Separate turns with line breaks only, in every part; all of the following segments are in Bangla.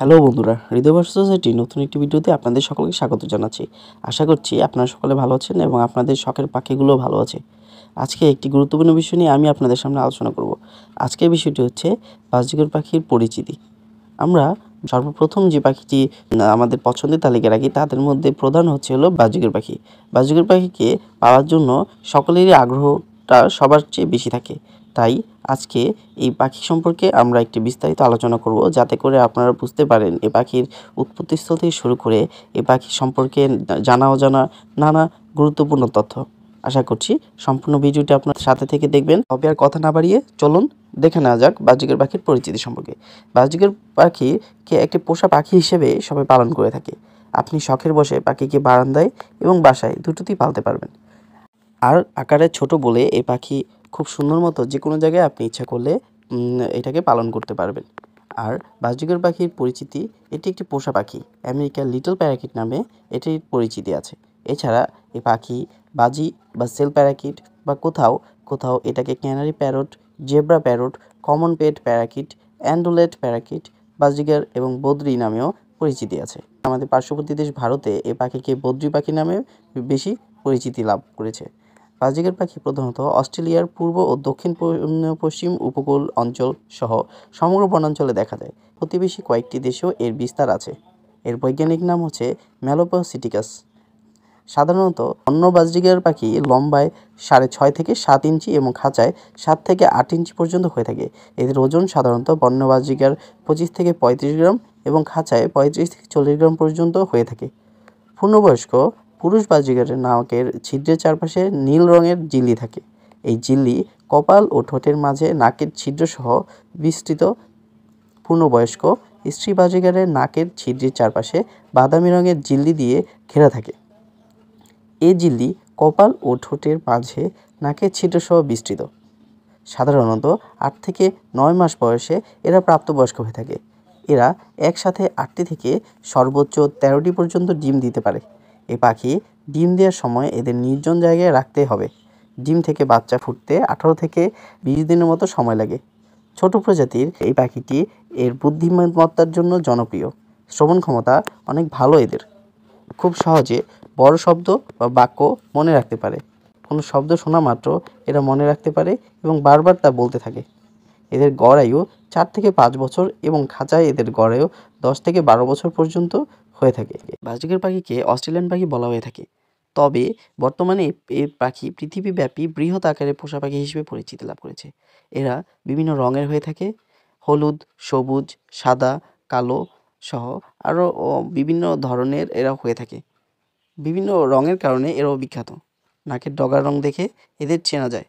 হ্যালো বন্ধুরা, হৃদয় ভার্সেস সোসাইটি নতুন একটি ভিডিওতে আপনাদের সকলকে স্বাগত জানাচ্ছি। আশা করছি আপনারা সকলে ভালো আছেন এবং আপনাদের শখের পাখিগুলোও ভালো আছে। আজকে একটি গুরুত্বপূর্ণ বিষয় নিয়ে আমি আপনাদের সামনে আলোচনা করব। আজকের বিষয়টি হচ্ছে বাজরিগার পাখির পরিচিতি। আমরা সর্বপ্রথম যে পাখিটি আমাদের পছন্দের তালিকায় রাখি তাদের মধ্যে প্রধান হলো বাজরিগার পাখি। বাজরিগার পাখিকে পাওয়ার জন্য সকলেরই আগ্রহটা সবার চেয়ে বেশি থাকে। তাই আজকে এই পাখি সম্পর্কে আমরা একটি বিস্তারিত আলোচনা করব, যাতে করে আপনারা বুঝতে পারেন এ পাখির উৎপত্তিস্থল থেকে শুরু করে এ পাখি সম্পর্কে জানা অজানা নানা গুরুত্বপূর্ণ তথ্য। আশা করছি সম্পূর্ণ ভিডিওটি আপনার সাথে থেকে দেখবেন। তবে আর কথা না বাড়িয়ে চলুন দেখে নেওয়া যাক বাজরিগার পাখির পরিচিতি সম্পর্কে। বাজরিগার পাখিকে একটি পোষা পাখি হিসেবে সবাই পালন করে থাকে। আপনি শখের বশে পাখিকে বারান্দায় এবং বাসায় দুটোতেই পালতে পারবেন। আর আকারে ছোট বলে এই পাখি খুব সুন্দর মতো যে কোনো জায়গায় আপনি ইচ্ছা করলে এটাকে পালন করতে পারবেন। আর বাজরিগার পাখির পরিচিতি, এটি একটি পোষা পাখি। আমেরিকার লিটল প্যারাকিট নামে এটির পরিচিতি আছে। এছাড়া এই পাখি বাজি বা সেল প্যারাকিট বা কোথাও কোথাও এটাকে canary parrot, zebra parrot, common pet parakeet, undulate parakeet, budgerigar এবং বদ্রি নামেও পরিচিতি আছে। আমাদের পার্শ্ববর্তী দেশ ভারতে এই পাখিকে বদ্রি পাখি নামে বেশি পরিচিতি লাভ করেছে। বাজরিগার পাখি প্রধানত অস্ট্রেলিয়ার পূর্ব ও দক্ষিণ পশ্চিম উপকূল অঞ্চল সহ সমগ্র বনাঞ্চলে দেখা যায়। প্রতিবেশী কয়েকটি দেশেও এর বিস্তার আছে। এর বৈজ্ঞানিক নাম হচ্ছে ম্যালোপসিটিকাস। সাধারণত অন্য বাজরিগার পাখি লম্বায় 6.5 থেকে 7 ইঞ্চি এবং খাঁচায় 7 থেকে 8 ইঞ্চি পর্যন্ত হয়ে থাকে। এদের ওজন সাধারণত বন্য বাজরিগার 25 থেকে 35 গ্রাম এবং খাঁচায় 35 থেকে 40 গ্রাম পর্যন্ত হয়ে থাকে। পূর্ণবয়স্ক পুরুষ বাজরিগারের নাকের ছিদ্রের চারপাশে নীল রঙের ঝিল্লি থাকে। এই ঝিল্লি কপাল ও ঠোঁটের মাঝে নাকের ছিদ্রসহ বিস্তৃত। পূর্ণবয়স্ক স্ত্রী বাজরিগারের নাকের ছিদ্রের চারপাশে বাদামি রঙের ঝিল্লি দিয়ে ঘেরা থাকে। এই ঝিল্লি কপাল ও ঠোঁটের মাঝে নাকের ছিদ্রসহ বিস্তৃত। সাধারণত 8 থেকে 9 মাস বয়সে এরা প্রাপ্তবয়স্ক হয়ে থাকে। এরা একসাথে 8টি থেকে সর্বোচ্চ 13টি পর্যন্ত ডিম দিতে পারে। এ পাখি ডিম দেওয়ার সময় এদের নির্জন জায়গায় রাখতে হবে। ডিম থেকে বাচ্চা ফুটতে 18 থেকে 20 দিনের মতো সময় লাগে। ছোট প্রজাতির এই পাখিটি এর বুদ্ধিমত্তার জন্য জনপ্রিয়। শ্রবণ ক্ষমতা অনেক ভালো এদের। খুব সহজে বড় শব্দ বা বাক্য মনে রাখতে পারে। কোনো শব্দ শোনা মাত্র এরা মনে রাখতে পারে এবং বারবার তা বলতে থাকে। এদের গড় আয়ু 4 থেকে 5 বছর এবং খাঁচায় এদের গড় আয়ু 10 থেকে 12 বছর পর্যন্ত হয়ে থাকে। বাজরিগার পাখিকে অস্ট্রেলিয়ান পাখি বলা হয়ে থাকে। তবে বর্তমানে এই পাখি পৃথিবীব্যাপী বৃহৎ আকারের পোষা পাখি হিসেবে পরিচিতি লাভ করেছে। এরা বিভিন্ন রঙের হয়ে থাকে। হলুদ, সবুজ, সাদা, কালো সহ আরও বিভিন্ন ধরনের এরা হয়ে থাকে। বিভিন্ন রঙের কারণে এরাও বিখ্যাত। নাকের ডগার রং দেখে এদের চেনা যায়।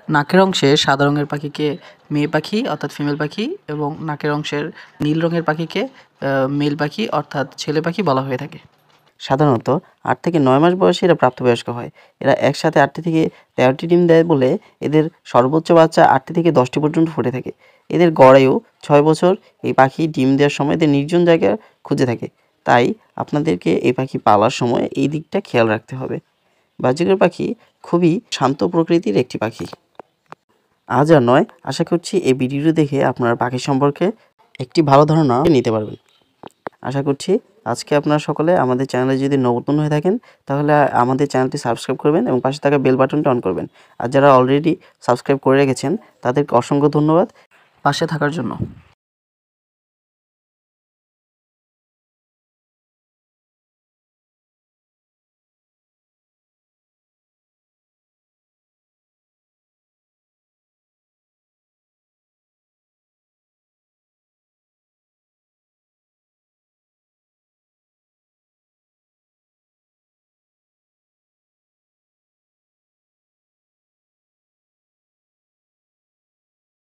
নাকের অংশে সাদা রঙের পাখিকে মেয়ে পাখি অর্থাৎ ফিমেল পাখি এবং নাকের অংশের নীল রঙের পাখিকে মেল পাখি অর্থাৎ ছেলে পাখি বলা হয়ে থাকে। সাধারণত 8 থেকে 9 মাস বয়সে এরা প্রাপ্তবয়স্ক হয়। এরা একসাথে 8টি থেকে 13টি ডিম দেয় বলে এদের সর্বোচ্চ বাচ্চা 8টি থেকে 10টি পর্যন্ত ফুটে থাকে। এদের গড় আয়ু 6 বছর। এই পাখি ডিম দেওয়ার সময় এদের নির্জন জায়গা খুঁজে থাকে। তাই আপনাদেরকে এই পাখি পালার সময় এই দিকটা খেয়াল রাখতে হবে। বাজরিগার পাখি খুবই শান্ত প্রকৃতির একটি পাখি। আজ আর নয়, আশা করছি এই ভিডিওটি দেখে আপনারা পাখি সম্পর্কে একটি ভালো ধারণা নিতে পারবেন। আশা করছি আজকে আপনারা সকলে আমাদের চ্যানেলে যদি নতুন হয়ে থাকেন তাহলে আমাদের চ্যানেলটি সাবস্ক্রাইব করবেন এবং পাশে থাকা বেল বাটনটা অন করবেন। আর যারা অলরেডি সাবস্ক্রাইব করে রেখেছেন তাদেরকে অসংখ্য ধন্যবাদ পাশে থাকার জন্য।